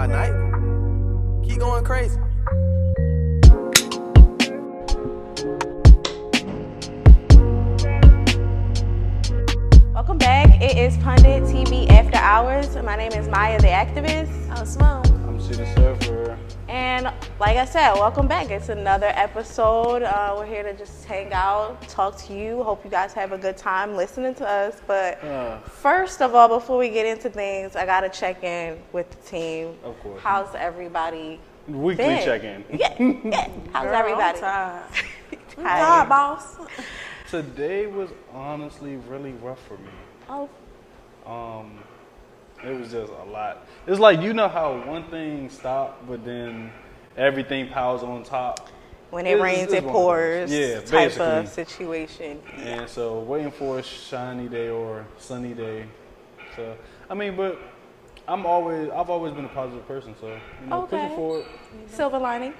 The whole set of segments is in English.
by night. Keep going crazy. Welcome back. It is Pundit TV After Hours. My name is Maya the Activist. I'm Simone. I'm C the Surfer. And like I said, welcome back. It's another episode. We're here to just hang out, talk to you. Hope you guys have a good time listening to us. But first of all, before we get into things, I got to check in with the team. Of course. How's everybody? Weekly been? check-in. Yeah. How's everybody? I'm tired, boss. Today was honestly really rough for me. Oh, It was just a lot. It's like, you know how one thing stopped, but then everything piles on top. when it rains, it one of those. pours. Yeah, type basically. of situation. And so waiting for a shiny day or sunny day. So, I mean, but I've always been a positive person, so, you know, Okay. pushing forward. Silver lining.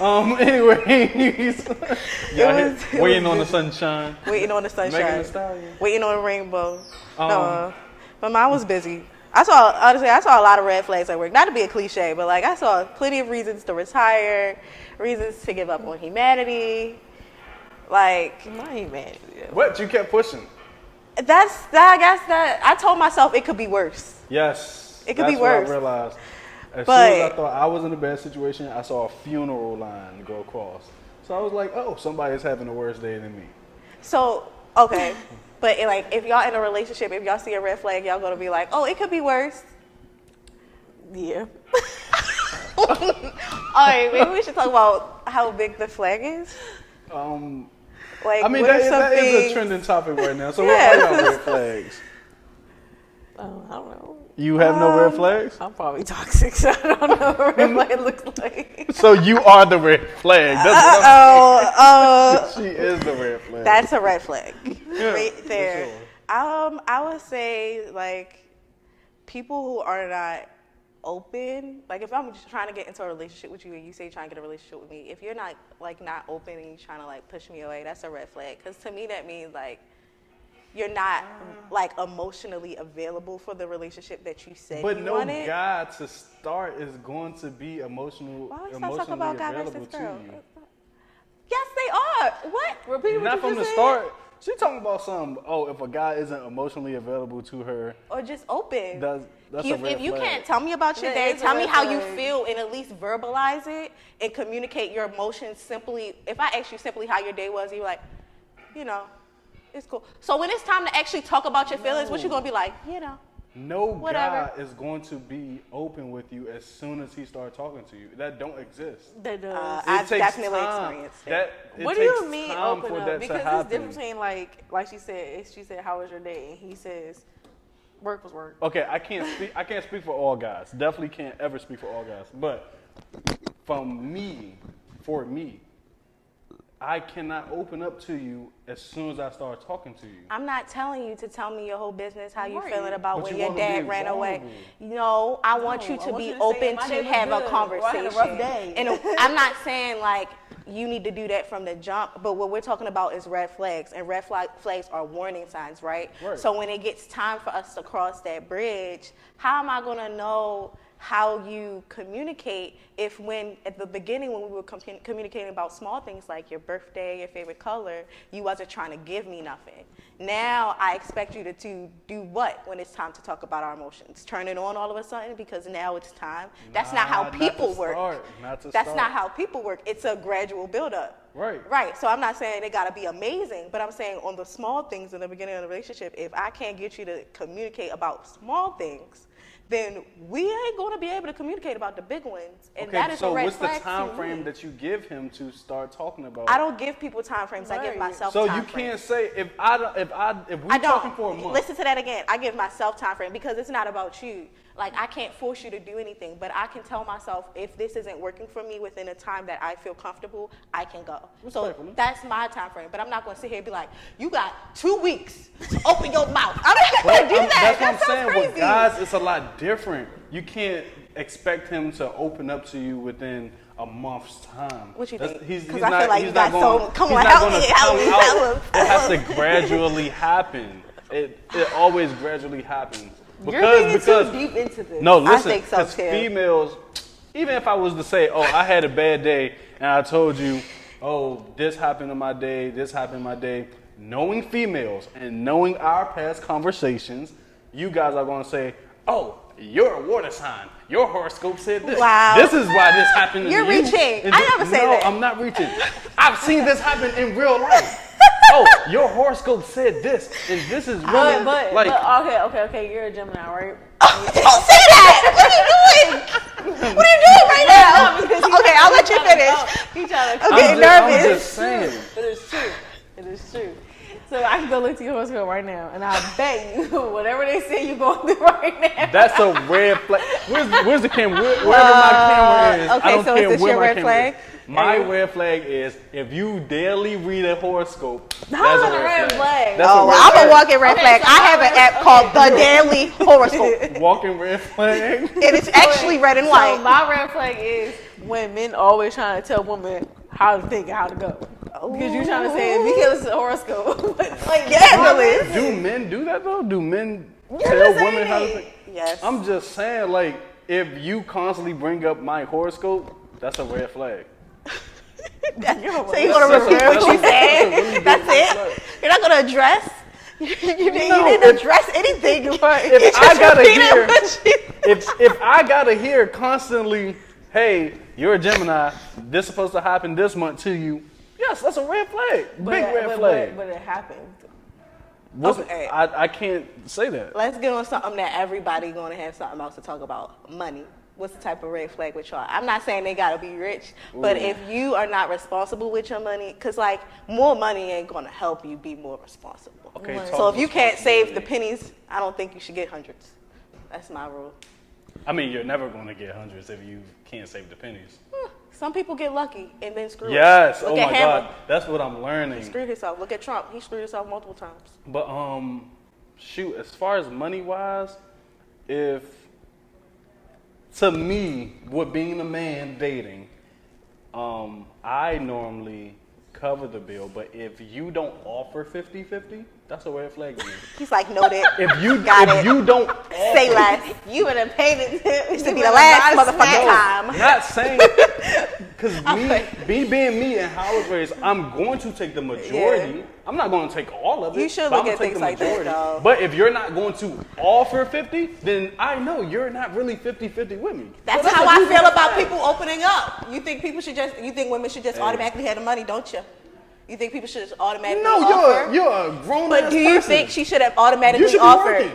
Anyways, it waiting was on the sunshine. Waiting on the sunshine. Megan Thee Stallion. Waiting on the rainbow. But mine was busy. I saw a lot of red flags at work. Not to be a cliche, but like I saw plenty of reasons to retire, reasons to give up on humanity. Like Not humanity. What? You kept pushing. I guess that I told myself it could be worse. Yes. It could be that's what worse. I realized. As But- soon as I thought I was in a bad situation, I saw a funeral line go across. So I was like, oh, somebody's having a worse day than me. So okay, but if y'all in a relationship, if y'all see a red flag, y'all gonna be like, oh, it could be worse. Yeah. All right, maybe we should talk about how big the flag is. Like, I mean, what are that is a things- trending topic right now. So Yeah. what are your red flags? I don't know. You have no red flags? I'm probably toxic, so I don't know what red flag looks like. So you are the red flag. That's what Oh, she is the red flag. that's a red flag Yeah, right for there. sure. I would say like people who are not open. Like if I'm just trying to get into a relationship with you and you say you're trying to get a relationship with me, if you're not open and you're trying to like push me away, that's a red flag. Because to me that means like you're not like emotionally available for the relationship that you said But you no wanted. guy to start is going to be emotionally Why are we still talking about guy available versus to girl? you. Yes, they are. What? Repeat what Not you from just the said. start. She talking about some. Oh, if a guy isn't emotionally available to her, Or just open. that's a red If you flag. can't tell me about your That day, is a tell me red how you flag. feel and at least verbalize it and communicate your emotions simply. If I ask you simply how your day was, you're like, you know, it's cool. So when it's time to actually talk about your feelings, what you gonna be like, you know? No Whatever. guy is going to be open with you as soon as he starts talking to you. That don't exist. That does. I've takes definitely time. experienced it. What do takes you mean time open for up? that Because to it's happen. different between like she said, how was your day? And he says, work was work. Okay, I can't speak for all guys. Definitely can't ever speak for all guys. But for me, I cannot open up to you as soon as I start talking to you. I'm not telling you to tell me your whole business, how you Right. feeling about But when you your wanna dad be ran away. vulnerable. No, I want you No, I to want be you to say, open "My to day was have a good," or, "I conversation. had a rough day. And I'm not saying like you need to do that from the jump, but what we're talking about is red flags, and flags are warning signs, right? Right. So when it gets time for us to cross that bridge, how am I gonna know how you communicate if when at the beginning when we were communicating about small things like your birthday, your favorite color, you wasn't trying to give me nothing. Now I expect you to do what when it's time to talk about our emotions? Turn it on all of a sudden because now it's time? That's not how Not to people work. start, not to That's start. not how people work. It's a gradual buildup. Right. Right. So I'm not saying it got to be amazing, but I'm saying on the small things in the beginning of the relationship, if I can't get you to communicate about small things, then we ain't going to be able to communicate about the big ones. And that is so a red what's the flag time to frame me. that you give him to start talking about? I don't give people time frames. I give Right. myself So time you frames. can't say if we're I talking don't. for a month. Listen to that again. I give myself time frame because it's not about you. Like I can't force you to do anything, but I can tell myself if this isn't working for me within a time that I feel comfortable, I can go. So Respectfully. that's my time frame. But I'm not going to sit here and be like, "You got 2 weeks to open your mouth." I'm not going to do that. That's what I'm That sounds saying. crazy. With guys, it's a lot different. You can't expect him to open up to you within a month's time. What you That's- think? He's 'Cause he's I feel not, like he's you not got going, so- come he's on, not help gonna me, help come me, out. help him. It has to gradually happen. It always gradually happens. You're thinking too deep into this. No, listen, think so, because too. females, even if I was to say, oh, I had a bad day, and I told you, oh, this happened in my day, this happened in my day, knowing females and knowing our past conversations, you guys are going to say, oh, you're a water sign. Your horoscope said this. Wow. This is why this happened to you. You're reaching. And I never say no, that. I'm not reaching. I've seen this happen in real life. Oh, your horoscope said this, and this is really But okay. You're a Gemini, right? Don't say that. What are you doing? What are you doing right now? Okay, I'll let you finish. He trying to. Okay, I'm nervous. just saying. But it's true. It is true. So I can go look to your horoscope right now, and I bet you whatever they say you're going through right now. That's a red flag. Where's the camera? Wherever my camera is, okay, I don't so care is this where your my red camera flag? is. My red flag is if you daily read a horoscope. That's That's a red flag. That's Oh, a red I'm a flag. walking red Okay, flag. so I have an app called The Daily Horoscope. Walking red flag. And it's actually red and So white. my red flag is when men always trying to tell women how to think and how to go. Because you're trying to say, if you can't listen to horoscope, like, Scandalous. Do men do that though? Do men You're tell the women how to same. think? Yes. I'm just saying, like, if you constantly bring up my horoscope, that's a red flag. So you're gonna That's repeat a- what you that's a said? really big That's red it? flag. You're not gonna address? You No, didn't address anything. You If just I gotta repeated hear, what you- if I gotta hear constantly, hey, you're a Gemini, this is supposed to happen this month to you. Yes, that's a red flag. Big red flag. But it happened. Okay. I can't say that. Let's get on something that everybody gonna have something else to talk about. Money. What's the type of red flag with y'all? I'm not saying they gotta be rich, but if you are not responsible with your money, cause like more money ain't gonna help you be more responsible. Okay, So talk if you can't save the responsibility. pennies, I don't think you should get hundreds. That's my rule. I mean, you're never going to get hundreds if you can't save the pennies. Some people get lucky and then screw Yes. it. Oh Look my at Hammer. God. That's what I'm learning. He screwed himself. Look at Trump. He screwed himself multiple times. But shoot, as far as money wise, if to me, with being a man dating, I normally cover the bill. But if you don't offer 50-50, that's a red flag to me. He's like, noted. If you Got it. you don't Say less. You would have paid it. This to be the last motherfucking time. Not saying, because me being me and how I was raised, I'm going to take the majority. Yeah. I'm not going to take all of it. You should but look I'm at gonna take things the like that, majority. though. But if you're not going to offer 50, then I know you're not really 50-50 with me. That's Well, how that's I a feel red about flag. people opening up. You think women should just automatically have the money, don't you? You think people should just automatically offer? No, you're a grown But ass do you person. think she should have automatically You should be offered? working.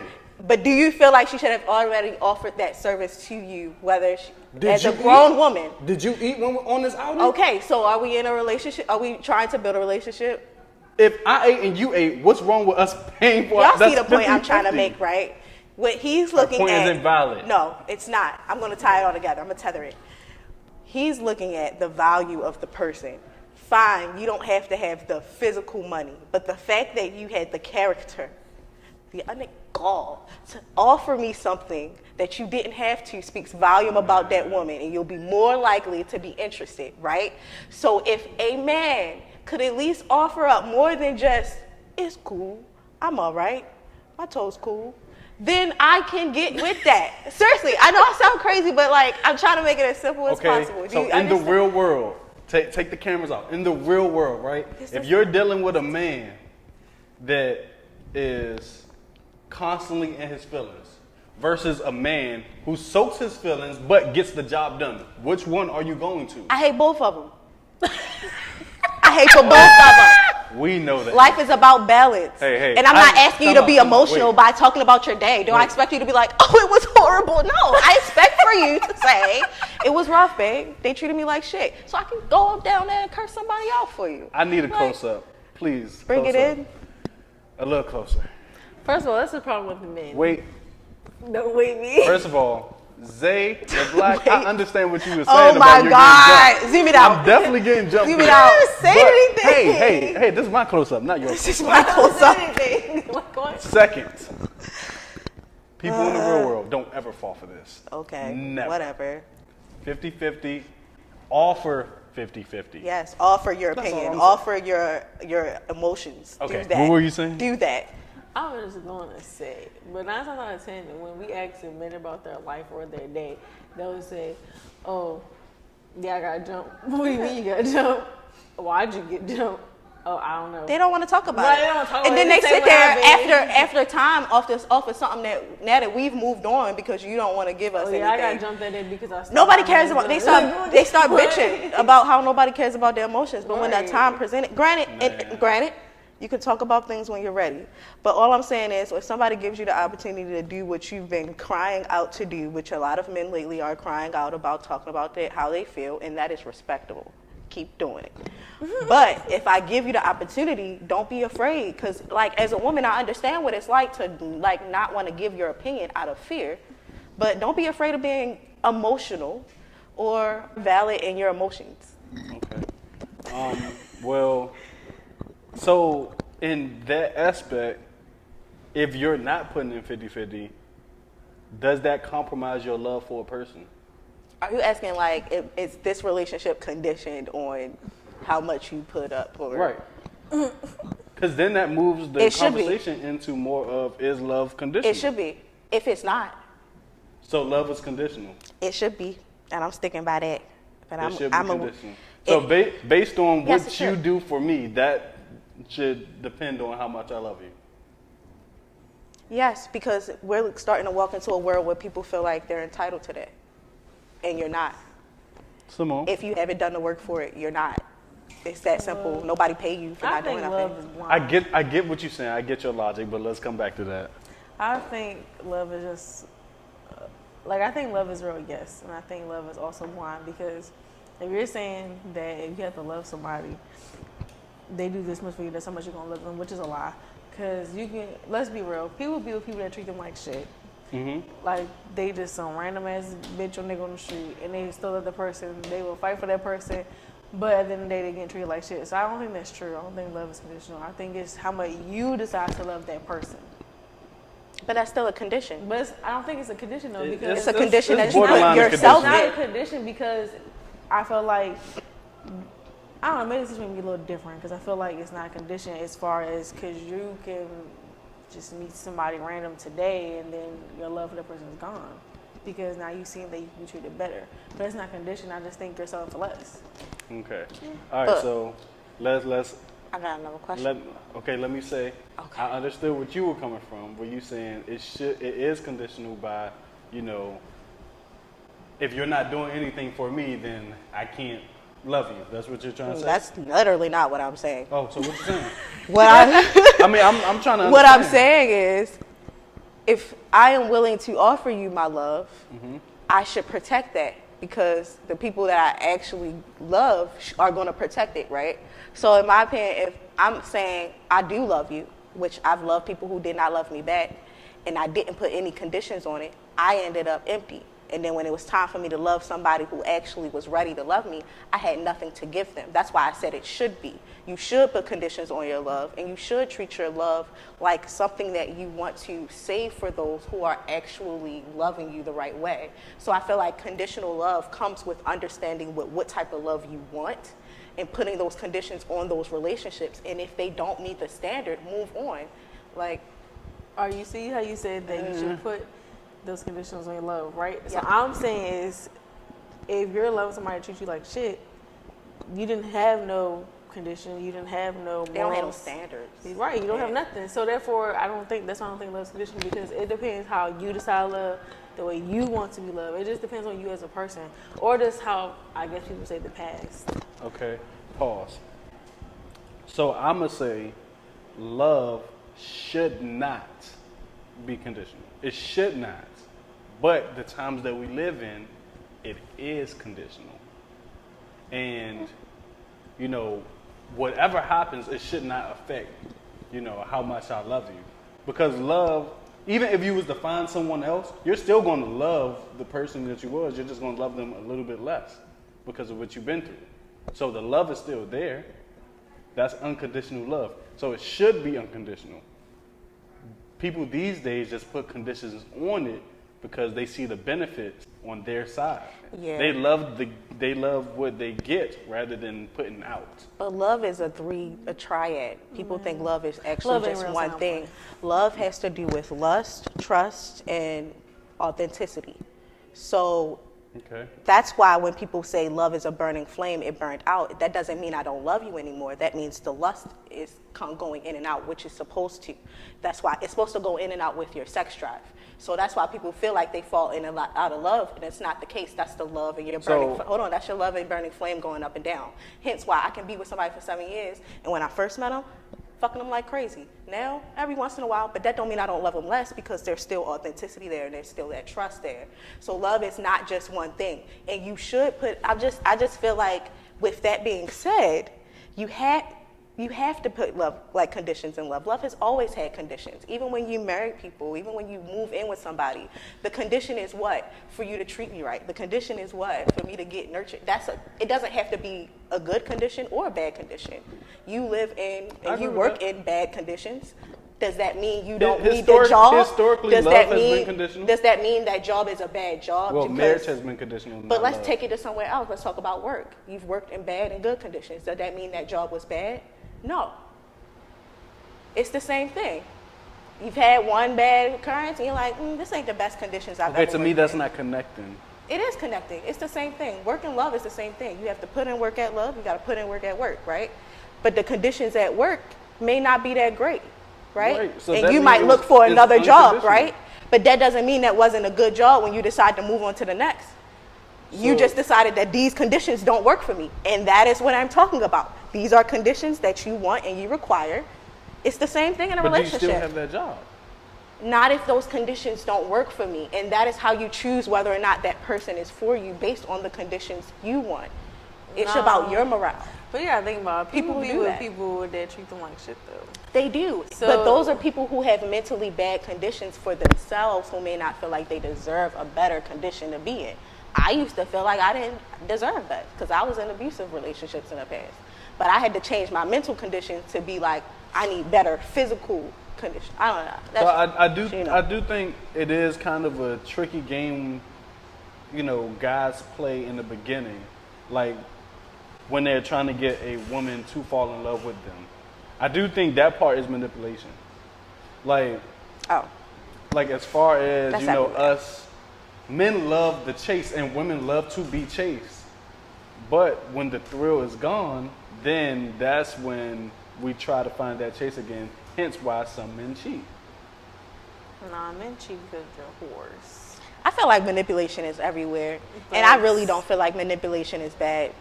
But do you feel like she should have automatically offered that service to you, whether she, Did as a you grown eat? woman? Did you eat when we're on this outing? Okay, so are we in a relationship? Are we trying to build a relationship? If I ate and you ate, what's wrong with us paying for Y'all see that's the point I'm 50-50. trying to make, right? What he's looking point at. is invalid. No, it's not. I'm going to tie it all together. I'm going to tether it. He's looking at the value of the person. Fine, you don't have to have the physical money, but the fact that you had the character, the gall to offer me something that you didn't have to speaks volume about that woman, and you'll be more likely to be interested, right? So if a man could at least offer up more than just, it's cool, I'm all right, my toe's cool, then I can get with that. Seriously, I know I sound crazy, but like I'm trying to make it as simple as possible. Do so you in the understand? real world, take the cameras out. In the real world, right? If you're dealing with a man that is constantly in his feelings versus a man who soaks his feelings but gets the job done, which one are you going to? I hate both of them. I hate for both of them. We know that. Life is about balance. Hey, and I'm not asking you to be time out, emotional wait. by talking about your day. Do I expect you to be like, oh, it was horrible? No, I expect for you to say, it was rough, babe. They treated me like shit. So I can go up down there and curse somebody out for you. I need a Like, close up. Please. Bring close it up. in. A little closer. First of all, that's the problem with the men. Wait. No, wait, me. First of all, Zay, the black, I understand what you were saying Oh about my you getting God. jumped. Zoom it out. I'm definitely getting jumped. Zoom it here. out. I didn't say But, anything. hey, this is my close up, not yours. This is my I close didn't up. say anything. Like, what? Second, people in the real world don't ever fall for this. Okay, Never. whatever. 50-50, offer 50-50. Yes, offer your That's all opinion. I'm Offer your emotions. Okay, Do that. what were you saying? Do that. I was just going to say, but 9 times out of 10, when we ask men about their life or their day, they'll say, "Oh, yeah, I got jumped." What do you mean you got jumped? Why'd you get jumped? Oh, I don't know. They don't want to talk about Right, it. they don't talk and about then it. they They say sit what there happened. after time off of something that now that we've moved on because you don't want to give us Oh, yeah, I got anything. jumped that day because I stopped Nobody my cares about. husband. They start Right. bitching about how nobody cares about their emotions. But when that Right. time presented, granted, Man. granted, you can talk about things when you're ready. But all I'm saying is, if somebody gives you the opportunity to do what you've been crying out to do, which a lot of men lately are crying out about, talking about how they feel, and that is respectable. Keep doing it. But if I give you the opportunity, don't be afraid. Because, like, as a woman, I understand what it's like to, like, not want to give your opinion out of fear. But don't be afraid of being emotional or valid in your emotions. Okay. Well, so in that aspect, if you're not putting in 50-50, does that compromise your love for a person? Are you asking, like, is this relationship conditioned on how much you put up? Or Right. Because then that moves the It should be. conversation into more of, is love conditional? It should be. If it's not, So love is conditional. it should be. And I'm sticking by that. But It should be I'm conditional. So based on Yes, what it you should. do for me, that should depend on how much I love you. Yes, because we're starting to walk into a world where people feel like they're entitled to that. And you're not. Simone. If you haven't done the work for it, you're not. It's that simple. Nobody pay you for I not think doing love nothing. is blind. I get what you're saying. I get your logic, but let's come back to that. I think love is just like I think love is real, yes, and I think love is also blind because if you're saying that if you have to love somebody, they do this much for you, that's how much you're gonna love them, which is a lie. Because you can, let's be real, people be with people that treat them like shit. Like they just some random ass bitch or nigga on the street, and they still love the person. They will fight for that person, but at the end of the day, they get treated like shit. So I don't think that's true. I don't think love is conditional. I think it's how much you decide to love that person. But that's still a condition. But I don't think it's a condition though because It's a condition that you borderline put a yourself it's not a in. condition because I feel like I don't know. Maybe this is maybe a little different because I feel like it's not a condition as far as because you can just meet somebody random today and then your love for the person is gone because now you seem that you can be treated better. But it's not a condition. I just think you're selling for less. Okay. All right. But- So let's I got another question. let me say. Okay. I understood what you were coming from. Where you saying it is conditional by, if you're not doing anything for me, then I can't love you. That's what you're trying to say. That's literally not what I'm saying. Oh, so what you saying? What I I mean, I'm trying to. what I'm understand. saying is, if I am willing to offer you my love, I should protect that because the people that I actually love are going to protect it, right? So in my opinion, if I'm saying I do love you, which I've loved people who did not love me back, and I didn't put any conditions on it, I ended up empty. And then when it was time for me to love somebody who actually was ready to love me, I had nothing to give them. That's why I said it should be. You should put conditions on your love, and you should treat your love like something that you want to save for those who are actually loving you the right way. So I feel like conditional love comes with understanding what type of love you want and putting those conditions on those relationships. And if they don't meet the standard, move on. Like, Or you see how you said that you should put those conditions on your love, right? So Yeah. all I'm saying is, if you're loving somebody that treats you like shit, you didn't have no condition, you didn't have no morals. they don't have no standards. Right, you don't have Yeah. nothing. So therefore, that's why I don't think love's conditional because it depends how you decide to love, the way you want to be loved. It just depends on you as a person, or just how I guess people say the past. Okay, pause. So I'm going to say love should not be conditional. It should not. But the times that we live in, it is conditional. And, whatever happens, it should not affect, how much I love you. Because love, even if you was to find someone else, you're still going to love the person that you was. You're just going to love them a little bit less because of what you've been through. So the love is still there. That's unconditional love. So it should be unconditional. People these days just put conditions on it because they see the benefits on their side. Yeah. They love what they get rather than putting out. But love is a triad. People think love is actually Love ain't just real one sound thing. Love has to do with lust, trust, and authenticity. So Okay. that's why when people say love is a burning flame, it burned out. That doesn't mean I don't love you anymore. That means the lust is going in and out, which is supposed to. That's why it's supposed to go in and out with your sex drive. So that's why people feel like they fall in and out of love, and it's not the case. That's the love and your burning. That's your love and burning flame going up and down. Hence why I can be with somebody for 7 years, and when I first met them, fucking them like crazy. Now, every once in a while, but that don't mean I don't love them less, because there's still authenticity there and there's still that trust there. So love is not just one thing. And you should put, I just feel like with that being said, you have to put love, like conditions in love. Love has always had conditions. Even when you marry people, even when you move in with somebody, the condition is what? For you to treat me right. The condition is what? For me to get nurtured. It doesn't have to be a good condition or a bad condition. You live in and you work in bad conditions. Does that mean you don't need the job? Historically, love has been conditional. Does that mean that job is a bad job? Well, marriage has been conditional. But let's take it to somewhere else. Let's talk about work. You've worked in bad and good conditions. Does that mean that job was bad? No. It's the same thing. You've had one bad occurrence and you're like, this ain't the best conditions I've ever Okay, to me worked that's in. not connecting. It is connecting. It's the same thing. Work and love is the same thing. You have to put in work at love. You got to put in work at work, right? But the conditions at work may not be that great, right? Right. So and that you means might look for it's another job, unconditional. right? But that doesn't mean that wasn't a good job when you decide to move on to the next. You So- just decided that these conditions don't work for me. And that is what I'm talking about. These are conditions that you want and you require. It's the same thing in a But do you relationship. still have that job? Not if those conditions don't work for me. And that is how you choose whether or not that person is for you based on the conditions you want. It's about your morale. But you gotta think about it. People People be do with that. people that treat them like shit though. They do. So- But those are people who have mentally bad conditions for themselves who may not feel like they deserve a better condition to be in. I used to feel like I didn't deserve that because I was in abusive relationships in the past. But I had to change my mental condition to be like, I need better physical condition. I don't know. So you know. I do think it is kind of a tricky game, guys play in the beginning, like when they're trying to get a woman to fall in love with them. I do think that part is manipulation. Like as far as That's everywhere. us, men love the chase and women love to be chased. But when the thrill is gone, then that's when we try to find that chase again. Hence why some men cheat. Nah, men cheat because they're whores. I feel like manipulation is everywhere. And I really don't feel like manipulation is bad.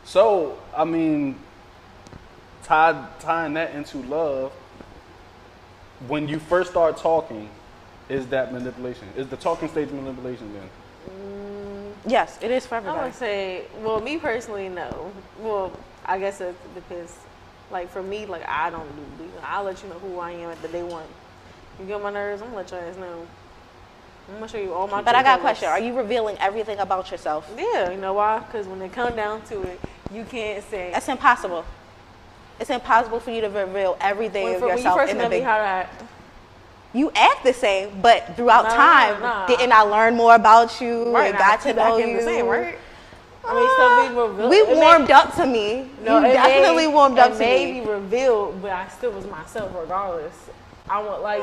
So, I mean, tying that into love, when you first start talking, is that manipulation? Is the talking stage manipulation then? Yes, it is for I everybody. would say, well, me personally, no. Well, I guess it's because, like, for me, like, I don't do. I'll let you know who I am at the day one. You get on my nerves, I'm gonna let your ass know. I'm gonna show you all my. But I got a true question. Are colors. you revealing everything about yourself? Yeah, you know why? Because when it come down to it, you can't say. That's impossible. It's impossible for you to reveal everything of when you yourself first in the met me, big. how did I? You act the same, but throughout Nah, time, nah. didn't I learn more about you Right, and got to keep know acting you? the same, right? I mean, some people reveal. We it may- warmed up to me. No, you it definitely may- warmed up it to may me. be revealed, but I still was myself regardless. I want like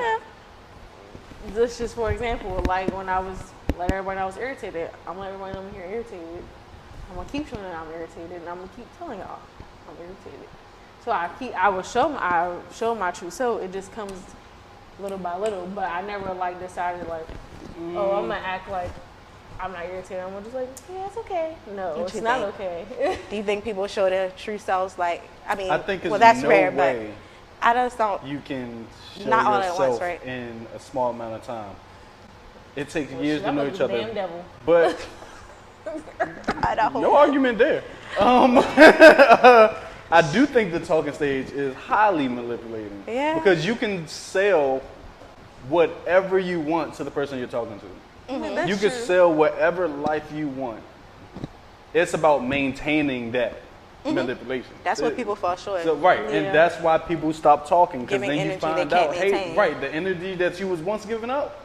this just for example, like when I was let everybody know I was irritated. I'm letting everybody know I'm here irritated. I'm gonna keep showing that I'm irritated, and I'm gonna keep telling y'all I'm irritated. So I will show my true self. It just comes little by little, but I never like decided like, oh, I'm gonna act like I'm not irritated. I'm just like, yeah, it's okay. No, What it's you not think? okay. Do you think people show their true selves? Like, I mean, I think well, that's no rare, way but I just don't. you can show Not all at yourself once, right? in a small amount of time. It takes Well, years shit, to I'm know like each the other. damn devil. But I don't no argument there. I do think the talking stage is highly manipulating. Yeah. Because you can sell whatever you want to the person you're talking to. That's You can true. sell whatever life you want. It's about maintaining that manipulation. That's what people fall short. So, right, Yeah. and that's why people stop talking because Giving then you energy they find can't out, hey, maintain. right, the energy that you was once giving up,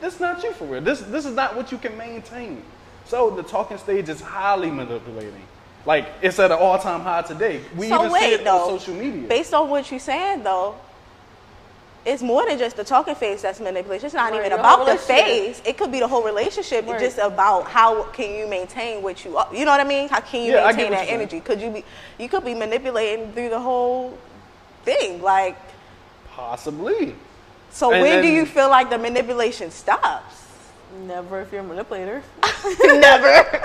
this is not you for real. This is not what you can maintain. So the talking stage is highly manipulating. Like, it's at an all-time high today. We So even see wait, it though. on social media. Based on what you're saying, though, it's more than just the talking phase that's manipulation. It's not Right, even the about whole the relationship. phase. It could be the whole relationship. Right. It's just about how can you maintain what you are. You know what I mean? How can you Yeah, I get maintain what that you're energy? You could be manipulating through the whole thing. Like, Possibly. so And when do then- you feel like the manipulation stops? Never if you're a manipulator. Never.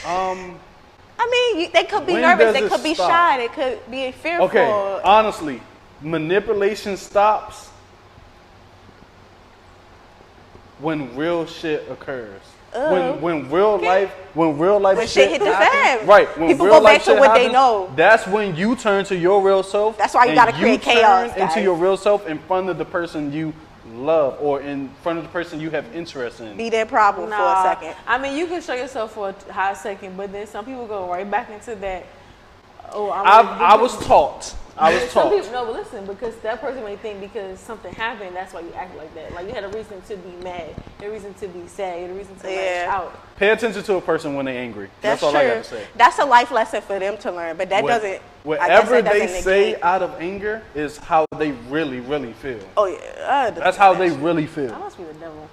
Um, They could be When nervous. does They it could be stop? shy. They could be fearful. Okay, honestly, manipulation stops when real shit occurs. When real life When shit hit the happens, fan. right? When People real go back life to shit what they happens, know. That's when you turn to your real self. That's why you and gotta create chaos, turn into guys. your real self in front of the person you love or in front of the person you have interest in. Be their problem for a second. I mean, you can show yourself for a hot second, but then some people go right back into that. Oh, I was taught. Some people, no, but listen, because that person may think because something happened, that's why you act like that. Like you had a reason to be mad, you had a reason to be sad, you had a reason to lash out. Pay attention to a person when they're angry. That's all true. I got to say. That's a life lesson for them to learn, but that What- doesn't. I guess Whatever that they doesn't say negate- out of anger is how they really, really feel. Oh yeah, That's how they really I feel. must be the devil.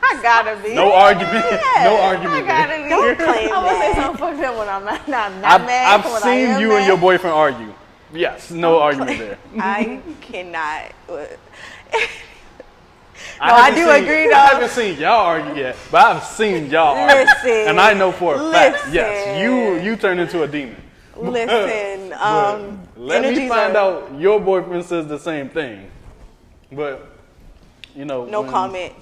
I gotta be. No argument. No argument there. Don't claim I would say that. something fucked up when I'm not mad. I've when I seen am you mad. and your boyfriend argue. Yes, no argument there. I cannot. haven't do seen- agree, I though. haven't seen y'all argue yet, but I've seen y'all argue. Listen, And I know for a fact, listen. yes, you turn into a demon. Listen, Let me energies find are- out your boyfriend says the same thing. But, No when- comment.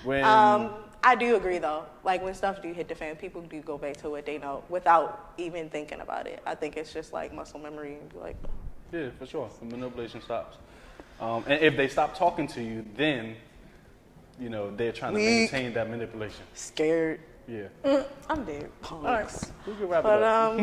When, I do agree though. Like when stuff do hit the fan, people do go back to what they know without even thinking about it. I think it's just like muscle memory and be like, yeah, for sure, the manipulation stops. And if they stop talking to you, then, they're trying to Weak. maintain that manipulation. scared. Yeah. I'm dead. All right. We can wrap it But up.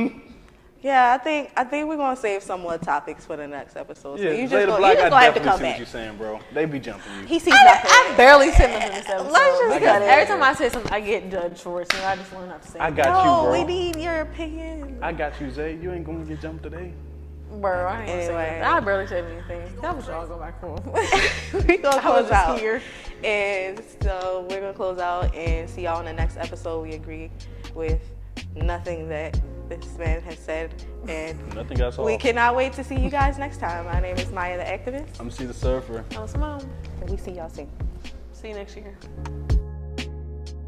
yeah, I think we're gonna save some more topics for the next episode. So Yeah, you Zay just the gonna, Black, you just I gonna have to definitely come see what back. you're saying, bro. They be jumping you. He sees nothing. I barely said nothing in this episode. Let's just because cut it. every time I say something, I get judged for it. So I just learn not to say. I it. got No, you, bro. we need your opinion. I got you, Zay. You ain't gonna get jumped today. Bro, I ain't gonna say Anyway. nothing. I barely said anything. That was y'all go back home. We gonna I was close just out. here. And so we're gonna close out and see y'all in the next episode. We agree with nothing that this man has said, and Nothing got solved. we cannot wait to see you guys next time. My name is Maya the Activist, I'm see the surfer. I was mom. and we see y'all soon. See you next year.